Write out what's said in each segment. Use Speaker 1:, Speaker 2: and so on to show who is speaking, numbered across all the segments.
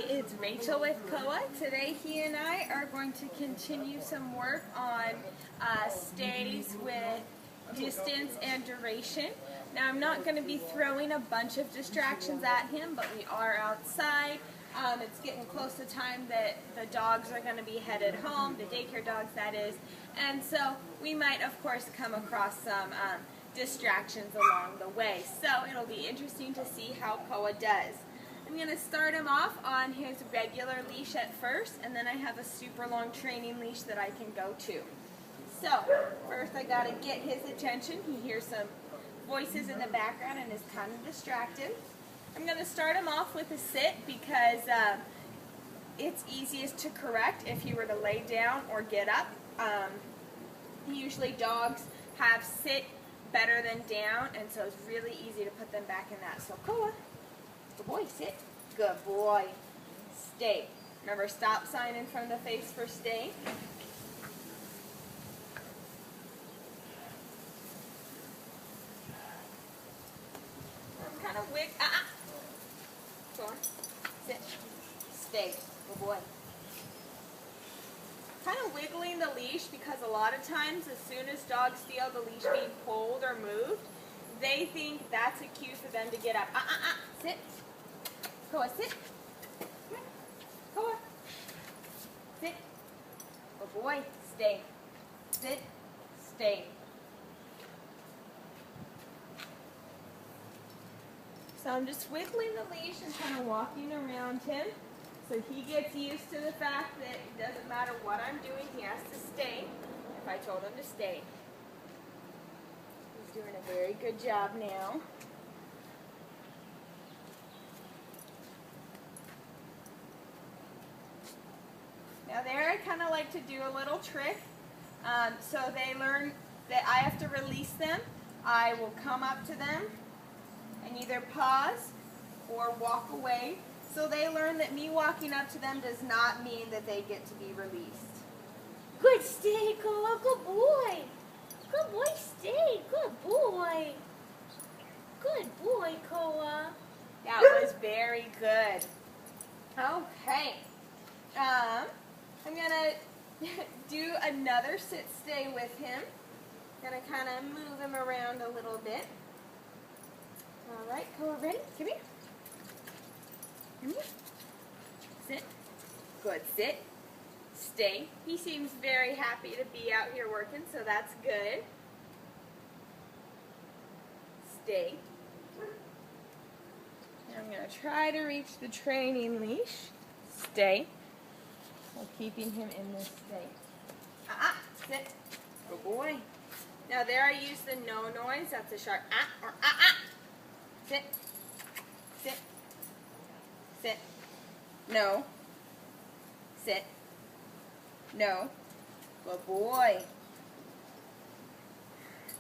Speaker 1: it's Rachel with Koa. Today he and I are going to continue some work on stays with distance and duration. Now I'm not going to be throwing a bunch of distractions at him, but we are outside. It's getting close to time that the dogs are going to be headed home, the daycare dogs that is, and so we might of course come across some distractions along the way. So it'll be interesting to see how Koa does. I'm going to start him off on his regular leash at first, and then I have a super long training leash that I can go to. So first I got to get his attention. He hears some voices in the background and is kind of distracted. I'm going to start him off with a sit because it's easiest to correct if he were to lay down or get up. Usually dogs have sit better than down, and so it's really easy to put them back in that. So Koa, good boy, sit. Good boy. Stay. Remember, stop sign in front of the face for stay. Kind of wig. Go on. Sit. Stay. Good boy. Kind of wiggling the leash because a lot of times as soon as dogs feel the leash being pulled or moved, they think that's a cue for them to get up. Sit. Koa, sit. Come here. Koa. Sit. Good boy. Stay. Sit. Stay. So I'm just wiggling the leash and kind of walking around him so he gets used to the fact that it doesn't matter what I'm doing, he has to stay if I told him to stay. He's doing a very good job now. Now there I kind of like to do a little trick. So they learn that I have to release them. I will come up to them and either pause or walk away. So they learn that me walking up to them does not mean that they get to be released.
Speaker 2: Good stay, Koa. Good boy. Good boy, stay. Good boy. Good boy, Koa.
Speaker 1: That was very good. Okay. I'm going to do another sit stay with him. Going to kind of move him around a little bit. All right, Koa, ready? Come here. Come here. Sit. Good. Sit. Stay. He seems very happy to be out here working, so that's good. Stay. And I'm going to try to reach the training leash. Stay. While keeping him in this state. Sit. Good boy. Now there I use the no noise. That's a sharp or Sit. Sit. Sit. No. Sit. No. Good boy.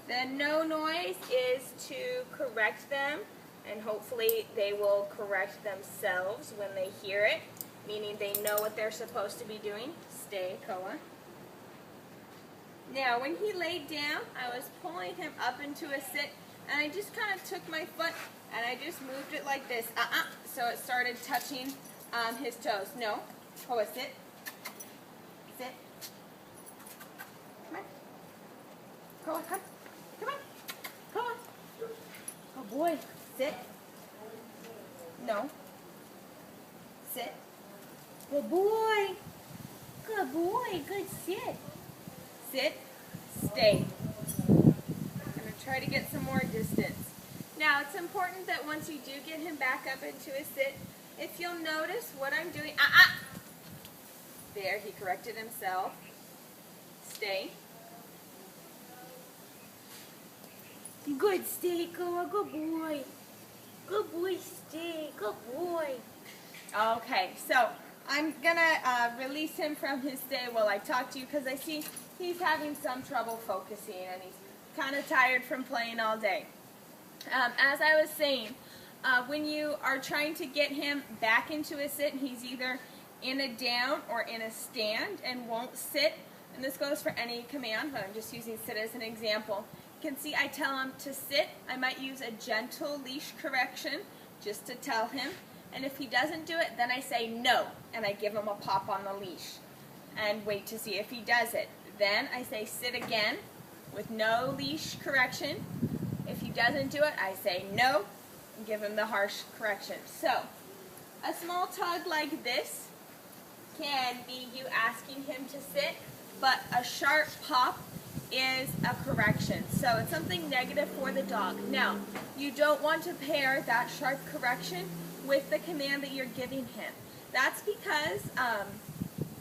Speaker 1: The no noise is to correct them, and hopefully they will correct themselves when they hear it, meaning they know what they're supposed to be doing. Stay, Koa. Now, when he laid down, I was pulling him up into a sit, and I just kind of took my foot and I just moved it like this. So it started touching his toes. No. Koa, sit. Sit. Come on. Koa, come. Come on. Koa. Good boy. Sit. No. Sit.
Speaker 2: Good boy. Good boy. Good sit.
Speaker 1: Sit. Stay. I'm going to try to get some more distance. Now, it's important that once you do get him back up into a sit, if you'll notice what I'm doing, there, he corrected himself. Stay.
Speaker 2: Good stay, Koa. Good boy. Good boy, stay. Good boy.
Speaker 1: Okay, so I'm going to release him from his stay while I talk to you because I see he's having some trouble focusing and he's kind of tired from playing all day. As I was saying, when you are trying to get him back into a sit, he's either in a down or in a stand and won't sit, and this goes for any command, but I'm just using sit as an example. You can see I tell him to sit. I might use a gentle leash correction just to tell him. And if he doesn't do it, then I say no, and I give him a pop on the leash and wait to see if he does it. Then I say sit again with no leash correction. If he doesn't do it, I say no and give him the harsh correction. So a small tug like this can be you asking him to sit, but a sharp pop is a correction. So it's something negative for the dog. Now, you don't want to pair that sharp correction with the command that you're giving him. That's because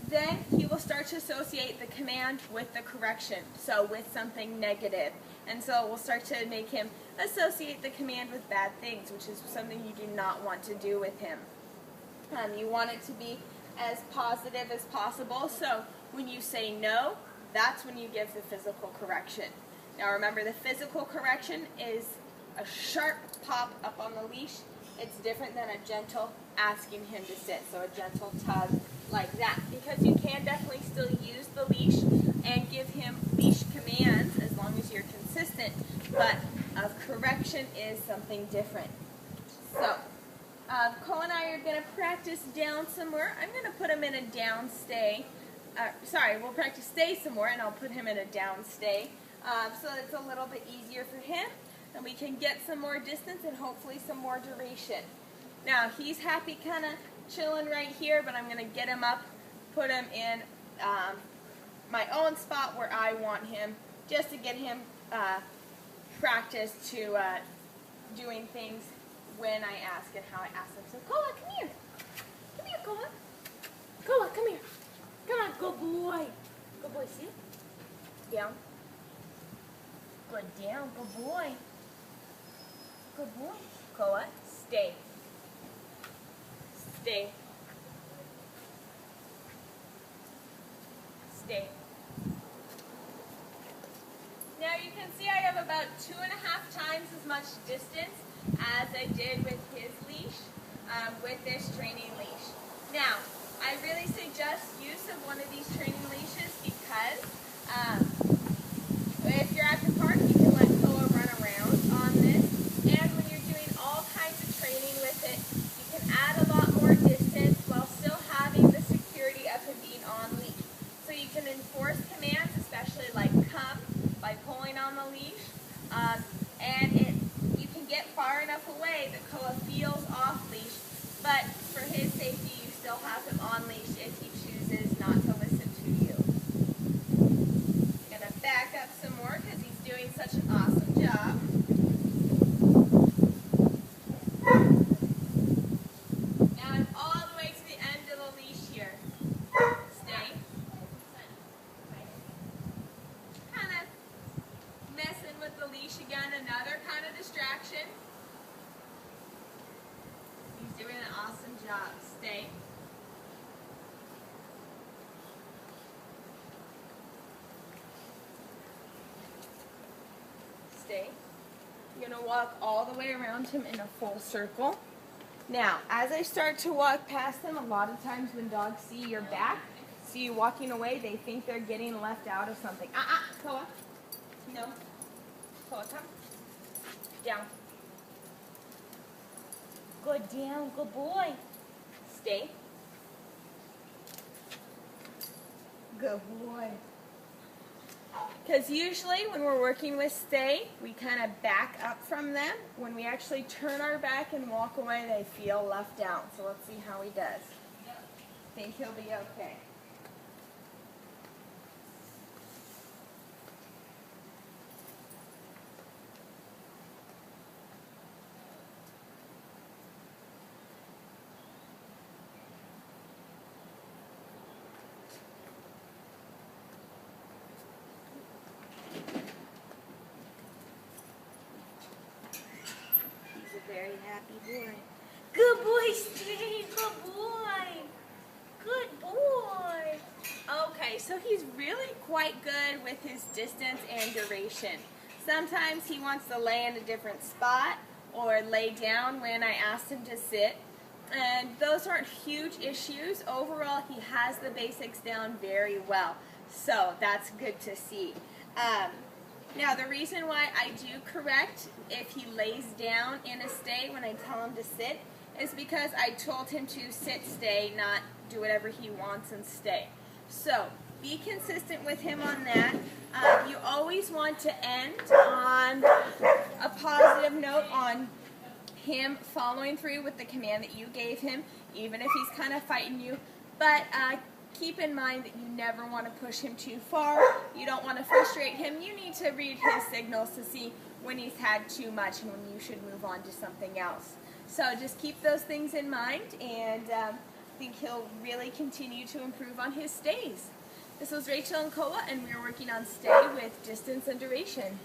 Speaker 1: then he will start to associate the command with the correction, so with something negative. And so it will start to make him associate the command with bad things, which is something you do not want to do with him. You want it to be as positive as possible, so when you say no, that's when you give the physical correction. Now remember, the physical correction is a sharp pop up on the leash. It's different than a gentle asking him to sit, so a gentle tug like that, because you can definitely still use the leash and give him leash commands as long as you're consistent, but a correction is something different. So Cole and I are going to practice down some more. I'm going to put him in a down stay. We'll practice stay some more, and I'll put him in a down stay so it's a little bit easier for him, and we can get some more distance and hopefully some more duration. Now, he's happy kind of chilling right here, but I'm going to get him up, put him in my own spot where I want him, just to get him practice to doing things when I ask and how I ask him. So, Koa, come here. Come here, Koa. Koa, come here. Come on, good boy. Good boy, see? Down. Good down, good boy. Good boy. Koa, stay. Stay. Stay. Now you can see I have about 2.5 times as much distance as I did with his leash, with this training leash. Now, I really suggest use of one of these training leashes because if you're at the park, you can let Koa run around on this, and when you're doing all kinds of training with it, you can add a lot more distance while still having the security of him being on leash. So you can enforce commands, especially like come, by pulling on the leash, and you can get far enough away that Koa feels off leash, but for his safety, you still have him on leash if he chooses not to listen to you. I'm going to back up some more because he's doing such an awesome job. Now I'm all the way to the end of the leash here. Stay. Kind of messing with the leash again, another kind of distraction. He's doing an awesome job. Stay. Stay. You're going to walk all the way around him in a full circle. Now, as I start to walk past him, a lot of times when dogs see your back, see you walking away, they think they're getting left out of something. Koa. No. Koa, come. Down. Good down, good boy. Stay. Good boy. Because usually when we're working with stay, we kind of back up from them. When we actually turn our back and walk away, they feel left out. So let's see how he does. Think he'll be okay. Very happy boy. Good boy, Steve. Good boy. Good boy. Okay, so he's really quite good with his distance and duration. Sometimes he wants to lay in a different spot or lay down when I asked him to sit. And those aren't huge issues. Overall, he has the basics down very well. So that's good to see. Now, the reason why I do correct if he lays down in a stay when I tell him to sit is because I told him to sit, stay, not do whatever he wants and stay. So be consistent with him on that. You always want to end on a positive note on him following through with the command that you gave him, even if he's kind of fighting you. But keep in mind that you never want to push him too far. You don't want to frustrate him. You need to read his signals to see when he's had too much and when you should move on to something else. So just keep those things in mind, and I think he'll really continue to improve on his stays. This was Rachel and Koa, and we were working on stay with distance and duration.